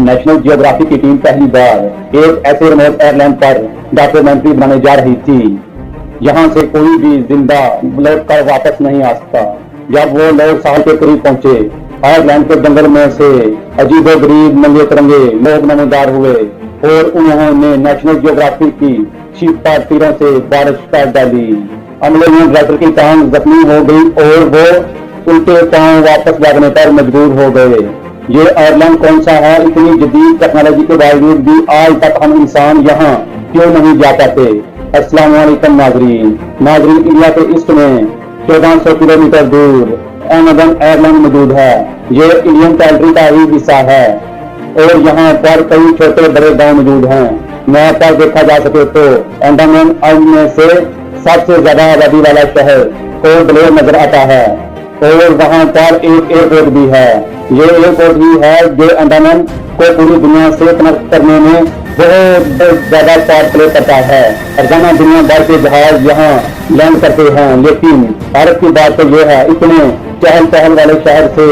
National geography की team पहली बार एक ऐसे रिमोट एयरलाइन पर डॉक्यूमेंट्री बनाने जा रही थी जहां से कोई भी जिंदा लौट कर वापस नहीं आ सकता। जब वो लोग साहल के करीब पहुंचे, आयरलैंड के जंगल में से अजीबोगरीब नंगे तिरंगे लोग नमूदार हुए और उन्होंने नेशनल जियोग्राफी की शीप पर तीरों से बारिश कर डाली। अमले में ड्राइवर की टांग जख्मी हो गई और वो उल्टे पांव वापस भागने पर मजबूर हो गए। ये आयरलैंड कौन सा है? इतनी जदीद टेक्नोलॉजी के बावजूद भी आज तक हम इंसान यहाँ क्यों नहीं जा पाते? अस्सलाम वालेकुम नाजरीन। इंडिया के ईस्ट में 1400 किलोमीटर दूर अमेजन आयरलैंड मौजूद है। ये इंडियन टेरिटरी का ही हिस्सा है और यहाँ पर कई छोटे बड़े गांव मौजूद हैं। मैप पर देखा जा सके तो अंडमान आइलैंड में से सबसे ज्यादा आबादी वाला शहर पोर्ट ब्लेयर नजर आता है और वहाँ पर एक एयरपोर्ट भी है। ये एयरपोर्ट ही है जो अंडमान को पूरी दुनिया से कनेक्ट करने में बहुत ज्यादा पार्ट प्ले करता है। रोजाना दुनिया भर के जहाज यहाँ लैंड करते हैं, लेकिन भारत की बात तो ये है, इतने चहल पहल वाले शहर से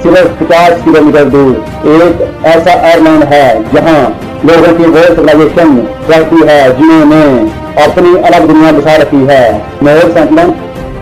सिर्फ 50 किलोमीटर दूर एक ऐसा एयरलाइन है जहाँ लोगों की वो सिविलाइजेशन रहती है जिन्होंने अपनी अलग दुनिया बसा रखी है। मोर सेंटलैंड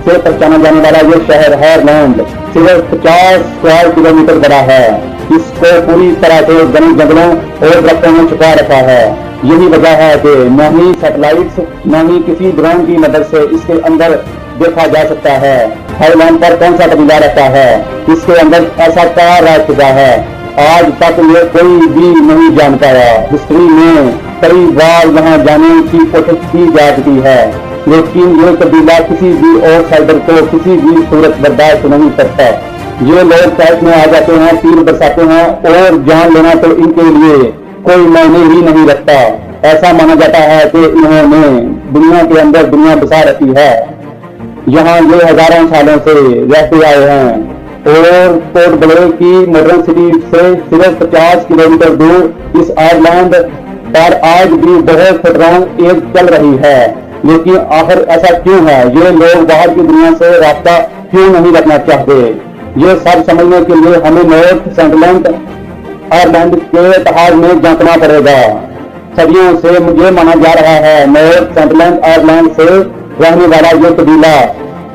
से पहचाना जाने वाला ये शहर आयरलैंड सिर्फ 50 स्क्वायर किलोमीटर बड़ा है। इसको पूरी तरह से घने जंगलों और दरख्तों में छुपा रखा है। यही वजह है कि न ही सैटेलाइट्स न ही किसी ड्रोन की मदद से इसके अंदर देखा जा सकता है। आयरलैंड पर कौन सा कबीला रहता है, इसके अंदर ऐसा क्या रह चुका है, आज तक ये कोई भी नहीं जान पाया। हिस्ट्री में कई बार यहाँ जाने की कोशिश की जा चुकी है, लेकिन ये कबीला किसी भी और साइबर को किसी भी सूरत बर्दाश्त नहीं करता। ये लोग कैद में आ जाते हैं, तीर बरसाते हैं और जान लेना तो इनके लिए कोई मायने ही नहीं रखता। ऐसा माना जाता है कि इन्होंने दुनिया के अंदर दुनिया बसा रखी है। यहाँ ये हजारों सालों से रहते आए हैं और पोर्ट ब्लेयर की मॉडर्न सिटी से सिर्फ 50 किलोमीटर दूर इस आयरलैंड पर आज भी बहुत स्ट्रॉन्ग एज चल रही है। लेकिन आखिर ऐसा क्यों है? ये लोग बाहर की दुनिया से रास्ता क्यों नहीं रखना चाहते? ये सब समझने के लिए हमें नॉर्थ सेंटलैंड आयरलैंड के इतिहास में झांकना पड़ेगा। सदियों से मुझे माना जा रहा है नॉर्थ सेंटलैंड आयरलैंड से रहने वाला ये कबीला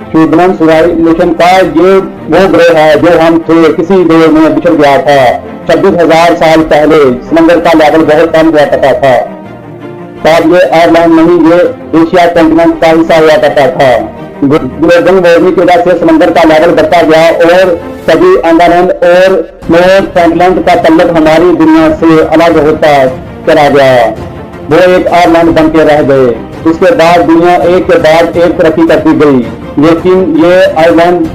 ह्यूमन सिविलाइजेशन का ये वो ग्रह है जो हम थे किसी दौर में बिछड़ गया था। 26,000 साल पहले समंदर का लेवल बहुत कम हुआ करता था। तब ये आयरलैंड नहीं, ये एशिया कॉन्टिनेंट का हिस्सा हुआ करता था। ग्लोबल वार्मिंग की वजह से समंदर का लेवल बढ़ता गया और सभी अंडमान और नॉर्थ सेंटलैंड का तल्लुक हमारी दुनिया से अलग होता चला गया। वो एक आयरलैंड बन के रह गए। उसके बाद दुनिया एक के बाद एक तरक्की करती गई, लेकिन ये आयरलैंड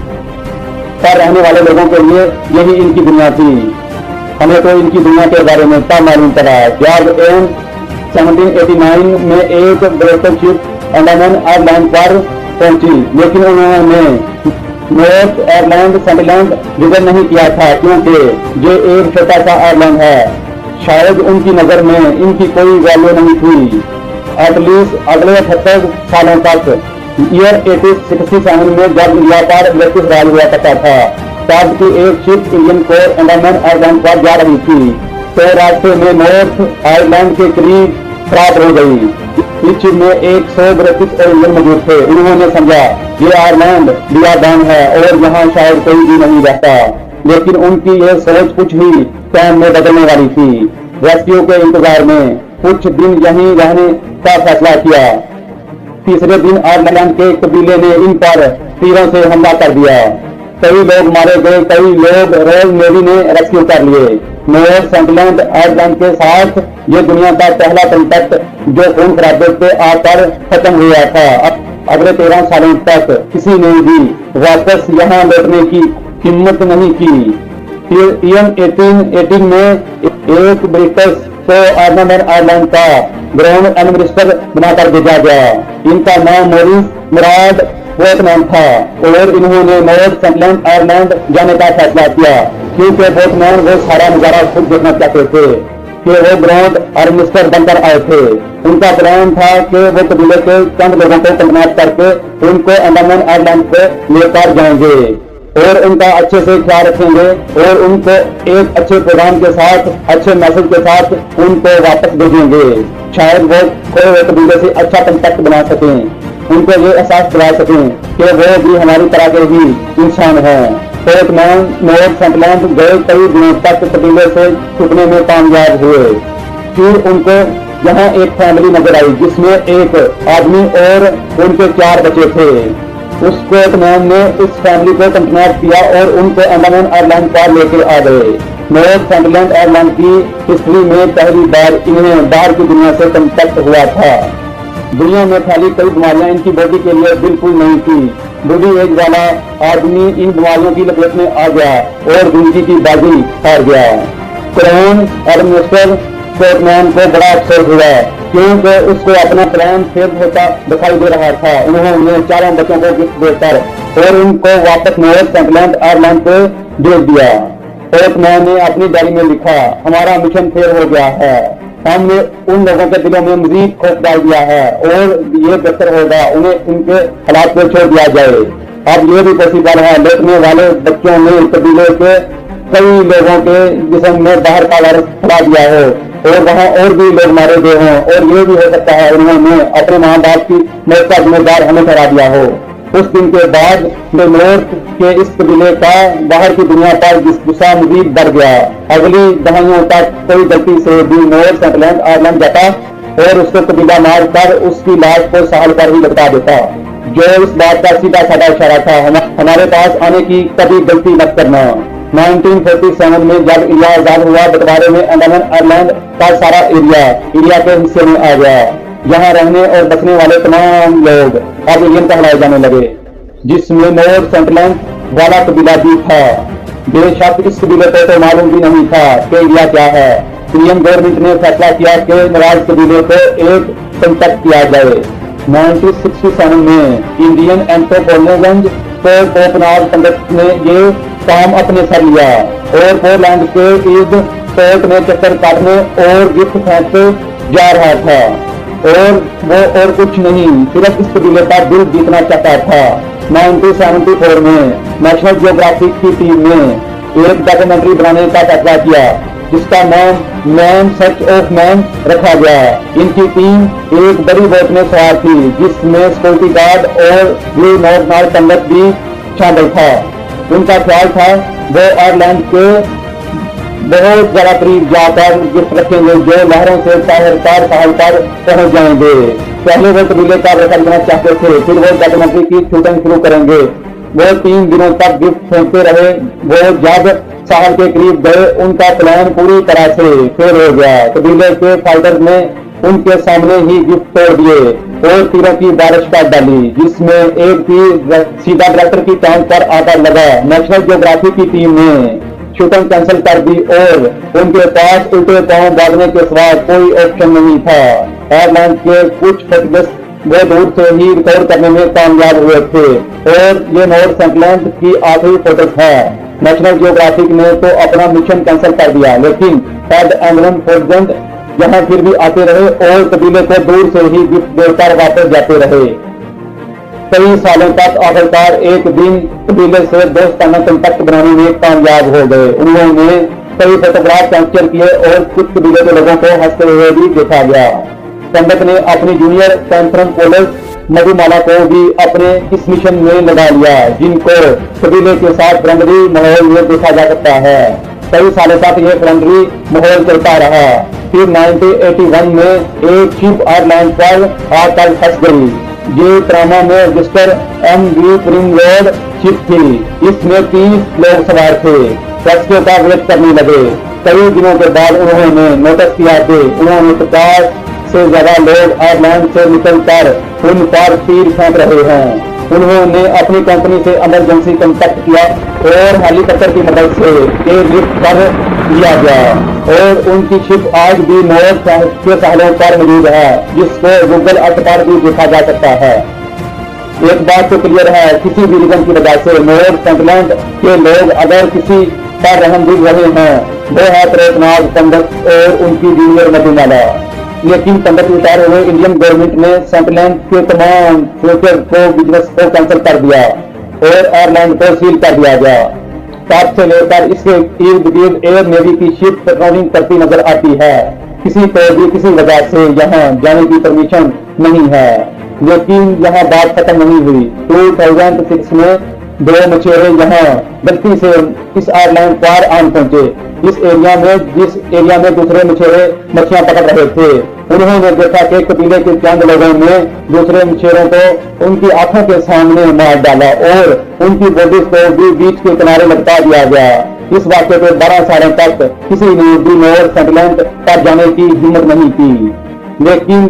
पर रहने वाले लोगों के लिए यही इनकी दुनिया थी। हमें तो इनकी दुनिया के बारे में तब मालूम चला जब 1789 में एक ब्रिटिश शिप अंडमान आयरलैंड पर पहुंची, लेकिन उन्होंने नॉर्थ आयरलैंड सेंटलैंड विजन नहीं किया था क्योंकि ये एक छोटा सा आयरलैंड है। शायद उनकी नजर में इनकी कोई वैल्यू नहीं थी। एटलीस्ट अगले 78 सालों तक ईयर 1867 में जब इंडिया पर ब्रिटिश राज हुआ करता था, तब की एक ship Indian core Andaman Ireland पर जा रही थी तो रास्ते में नॉर्थ आयरलैंड के करीब खराब हो गई। इस शिप में 100 ब्रिटिश और इंडियन मौजूद थे। उन्होंने समझा ये आयरलैंड बियाबान है और यहाँ शायद कोई भी नहीं रहता, लेकिन उनकी यह सोच कुछ ही टाइम में बदलने वाली थी। रेस्क्यू के इंतजार में कुछ दिन यहीं रहने का फैसला किया। तीसरे दिन आयरलैंड के कबीले ने इन पर तीरों से हमला कर दिया। कई लोग मारे गए, कई लोग रॉयल नेवी ने रेस्क्यू कर लिए। नॉर्थ सेंटलैंड आयरलैंड के साथ ये दुनिया का पहला कांटेक्ट जो खून खराबे पे आकर खत्म हुआ था। अगले 13 सालों तक किसी ने भी वापस यहाँ लौटने की हिम्मत नहीं की। फिर ईयर 1818 में एक ब्रिटिश को अंडमान आयरलैंड का ग्राउंड एडमिनिस्ट्रेटर बनाकर भेजा गया। इनका नाम मॉरिस मुराद बोटमैन था और इन्होंने नॉर्थ सेंटलैंड आयरलैंड जाने का फैसला किया क्योंकि बोटमैन वो सारा नजारा खुद देखना चाहते थे कि वो ग्राउंड एडमिनिस्ट्रेटर बनकर आए थे। उनका प्लान था कि वो कबीले के चंद लोगों को कन्वर्ट करके उनको अंडमान आयरलैंड पे लेकर जाएंगे। اور ان کا اچھے سے خیال رکھیں گے اور ان کو ایک اچھے پیغام کے ساتھ اچھے میسج کے ساتھ ان کو واپس بھیجیں گے. شاید وہ کھوئے ہوئے قبیلے سے اچھا کنٹیکٹ بنا سکیں, ان کو یہ احساس دلا سکیں کہ وہ بھی ہماری طرح کے ہی انسان ہیں. پورٹ مین نارتھ سنٹلینڈ گئے کئی دنوں تک قبیلے سے چھپنے میں کامیاب ہوئے. پھر ان کو یہاں ایک فیملی نظر آئی جس میں ایک آدمی اور ان کے 4 بچے تھے. اس پورٹ مین نے اس فیملی کو کنٹیکٹ کیا اور ان کو انڈمان آئرلینڈ پر لے کے آ گئے. نارتھ سنٹلینڈ آئرلینڈ کی ہسٹری میں پہلی بار انہیں باہر کی دنیا سے کنٹیکٹ ہوا تھا. دنیا میں پھیلی کئی بیماریاں ان کی باڈی کے لیے بالکل نہیں تھی. بوڑھی ایج والا آدمی ان بیماریوں کی لپیٹ میں آ گیا اور زندگی کی بازی ہار گیا. کراؤن ایڈمنسٹریٹر پورٹ مین کو بڑا افسوس ہوا کیونکہ اس کو اپنا پلان فیل ہوتا دکھائی دے رہا تھا. انہوں نے 4 بچوں کو گفٹ دے کر اور ان کو واپس نارتھ سنٹلینڈ آئرلینڈ پہ بھیج دیا. پورٹ مین نے اپنی ڈائری میں لکھا, ہمارا مشن فیل ہو گیا ہے. ہم نے ان لوگوں کے دلوں میں مزید خوف ڈال دیا ہے اور یہ بہتر ہوگا انہیں ان کے حالات پہ چھوڑ دیا جائے. اب یہ بھی پاسبل ہے لوٹنے والے بچوں نے قبیلے کے کئی لوگوں کے جسم میں باہر کا وائرس پھیلا دیا ہو اور وہاں اور بھی لوگ مارے گئے ہوں, اور یہ بھی ہو سکتا ہے انہوں نے اپنے ماں باپ کی موت کا ذمہ دار ہمیں ٹھہرا دیا ہو. اس دن کے بعد نارتھ کے اس قبیلے کا باہر کی دنیا پر غصہ مزید بڑھ گیا. اگلی دہائیوں تک کوئی غلطی سے بھی نارتھ سنٹلینڈ آئرلینڈ جاتا اور اس کو قبیلہ مار کر اس کی لاش کو ساحل پر ہی لٹکا دیتا, جو اس بات کا سیدھا سادہ اشارہ تھا ہمارے پاس آنے کی کبھی غلطی مت کرنا. 1947 میں جب انڈیا آزاد ہوا بٹوارے میں انڈمان آئرلینڈ کا سارا ایریا کے حصے میں آ گیا. یہاں رہنے اور بسنے والے تمام لوگ اب انڈین کہلائے جانے لگے, جس میں نارتھ سنٹلینڈ والا قبیلہ بھی تھا. بے شک اس قبیلے کو تو معلوم بھی نہیں تھا کہ انڈیا کیا ہے. انڈین گورنمنٹ نے فیصلہ کیا کہ ناراض قبیلے کو ایک کنٹیکٹ کیا جائے. 1967 میں انڈین اینتھروپولوجسٹ پوپنار پنڈت نے یہ کام اپنے سر لیا اور پولینڈ کے ارد پورٹ میں چکر کاٹنے اور گفٹ پھینکتے جا رہا تھا, اور وہ اور کچھ نہیں صرف اس قبیلے کا دل جیتنا چاہتا تھا. 1974 میں نیشنل جیوگرافک کی ٹیم نے ایک ڈاکومنٹری بنانے کا فیصلہ کیا جس کا نام مین سرچ آف مین رکھا گیا. ان کی ٹیم ایک بڑی بوٹ میں سوار تھی جس میں سیکورٹی گارڈ اور بلو نارتھ پنڈت بھی شامل تھا. ان کا خیال تھا وہ آئرلینڈ کے بہت زیادہ قریب جا کر گفٹ رکھیں گے جو لہروں سے ساحل پر پہنچ جائیں گے. پہلے وہ قبیلے کا رقم لینا چاہتے تھے, پھر وہ ڈاکومنٹری کی شوٹنگ شروع کریں گے. وہ 3 دنوں تک گفٹ پھینکتے رہے. وہ جب ساحل کے قریب گئے ان کا پلان پوری طرح سے فیل ہو گیا. قبیلے کے فائٹر نے ان کے سامنے ہی گفٹ توڑ دیے اور تیروں کی بارش کر ڈالی جس میں ایک تیر سیدھا ڈائریکٹر کی ٹانگ پر آ کر لگا. نیشنل جیوگرافی کی ٹیم نے شوٹنگ کینسل کر دی اور ان کے پاس الٹے پاؤں بھاگنے کے سوا کوئی آپشن نہیں تھا. آئرلینڈ کے کچھ فوٹوگرافر وہ دور سے ہی ریکارڈ کرنے میں کامیاب ہوئے تھے اور یہ نارتھ سنٹلینڈ کی آخری فوٹو تھا. نیشنل جیوگرافک نے تو اپنا مشن کینسل کر دیا لیکن ٹیڈ اینگلن فورجنٹ یہاں پھر بھی آتے رہے اور قبیلے کو دور سے ہی گفٹ دے کر واپس جاتے رہے. کئی سالوں تک آخرکار ایک دن قبیلے سے دوستانہ کنٹیکٹ بنانے میں کامیاب ہو گئے. انہوں نے کئی فوٹوگراف کیپچر کیے اور کچھ قبیلے کے لوگوں کو ہنستے ہوئے بھی دیکھا گیا. پنڈت نے اپنی جونیئر کینتھرن پولس مدھو مالا کو بھی اپنے اس مشن میں لگا لیا جن کو قبیلے کے ساتھ فرینڈلی ماحول میں دیکھا جا سکتا ہے. کئی سالوں تک یہ فرینڈلی ماحول چلتا رہا. پھر 1981 میں ایک شپ آئرلینڈ پر آ کر پھنس گئی. یہ ٹراما میں رجسٹر MV پرنگ شپ تھی. اس میں 30 لوگ سوار تھے. ریسکیو کا ویٹ کرنے لگے. کئی دنوں کے بعد انہوں نے نوٹس کیا کہ انہوں نے 50 سے زیادہ لوگ آئرلینڈ سے نکل کر ان پر تیر پھینک رہے ہیں. انہوں نے اپنی کمپنی سے ایمرجنسی کنٹیکٹ کیا اور ہیلی کاپٹر کی مدد سے ایک لفٹ کر لیا گیا اور ان کی شپ آج بھی نارتھ کے ساحلوں پر موجود ہے جس کو گوگل ارتھ پر بھی دیکھا جا سکتا ہے. ایک بات تو کلیئر ہے, کسی بھی ریزن کی وجہ سے نارتھ سنٹلینڈ کے لوگ اگر کسی پر رحم دل رہے ہیں وہ ہے پریتناگ پنڈت اور ان کی جونیئر مدھو مالا. لیکن پنڈت ریٹائر ہوئے انڈین گورنمنٹ نے سنٹلینڈ کے تمام فیوچر کو بزنس کو کینسل کر دیا. और एयरलाइन को सील कर दिया गया। तब से लेकर इसके इर्द गिर्द एयर नेवी की शिप पेट्रोलिंग करती नजर आती है। किसी को भी किसी वजह से यहाँ जाने की परमिशन नहीं है। लेकिन यहाँ बात खत्म नहीं हुई। 2006 में 2 मछुआरे यहाँ गलती से इस एयरलाइन पार आन पहुंचे। जिस एरिया में दूसरे मछुआरे मछलियां पकड़ रहे थे, उन्होंने देखा कि कबीले के चंद लोगों ने दूसरे मछुआरों को उनकी आंखों के सामने मार डाला और उनकी बॉडीज को भी बीच के किनारे लटका दिया गया। इस वाक्य के 12 सालों तक किसी ने भी नॉर्थ सेटलमेंट पर जाने की हिम्मत नहीं की। लेकिन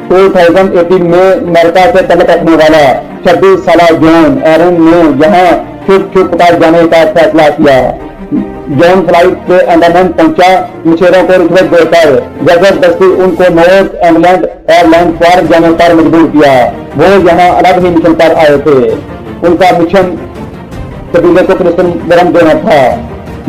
2018 में अमेरिका से तल्लुक रखने वाला 26 साल जॉन एरन ने यहाँ छुप कर जाने का फैसला किया। जॉन फ्लाइट से अंडमान पहुंचा, मछुआरों को रिश्वत देकर जबरदस्ती उनको नॉर्थ इंग्लैंड एयरलाइन पर जाने पर मजबूर किया। वो यहाँ अलग ही मिशन पर आए थे। उनका मिशन कबीले को क्रिश्चियन धर्म देना था।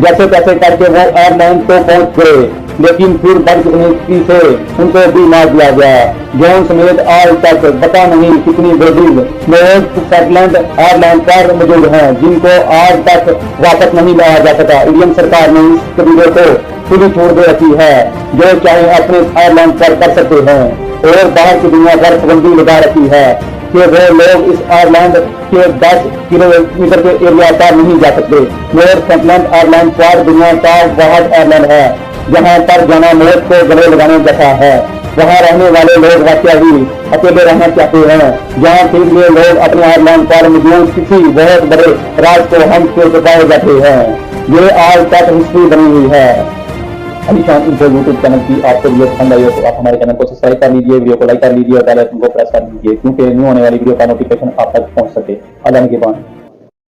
जैसे तैसे करके वो एयरलाइन को पहुंच गए, लेकिन फिर बदकिस्मती से उनको भी मार दिया गया। जॉन समेत आज तक पता नहीं कितनी बॉडीज नॉर्थ सेटलमेंट एयरलाइन पर मौजूद हैं, जिनको आज तक वापस नहीं लाया जा सका। इंडियन सरकार ने इस कबीले को खुली छूट दे रखी है, जो चाहे अपने एयरलाइन पर कर सकते हैं, और बाहर की दुनिया पर पाबंदी लगा रखी है कि वो लोग इस एयरलाइन के 10 किलोमीटर के एरिया पर नहीं जा सकते। नॉर्थ सेटलमेंट एयरलाइन पर दुनिया का वाहिद एयरलाइन है जहाँ पर जाना मौत को गले लगाने जैसा है। वहाँ रहने वाले लोग वाकई ही अकेले रहना चाहते हैं, जहाँ के लिए लोग अपने एयरलाइन पर मौजूद किसी बहुत बड़े राज को हम से छुपाए जाते हैं। ये आज तक हिस्ट्री बनी हुई है। अलीशान इन्फो यूट्यूब चैनल की आपको वीडियो पसंद आई हो तो आप हमारे चैनल को सब्सक्राइब कर लीजिए, वीडियो को लाइक कर लीजिए और बेल आइकन को प्रेस कर लीजिए, क्योंकि न्यू होने वाली वीडियो का नोटिफिकेशन आप तक पहुंच सके। अल्लाह के बाद।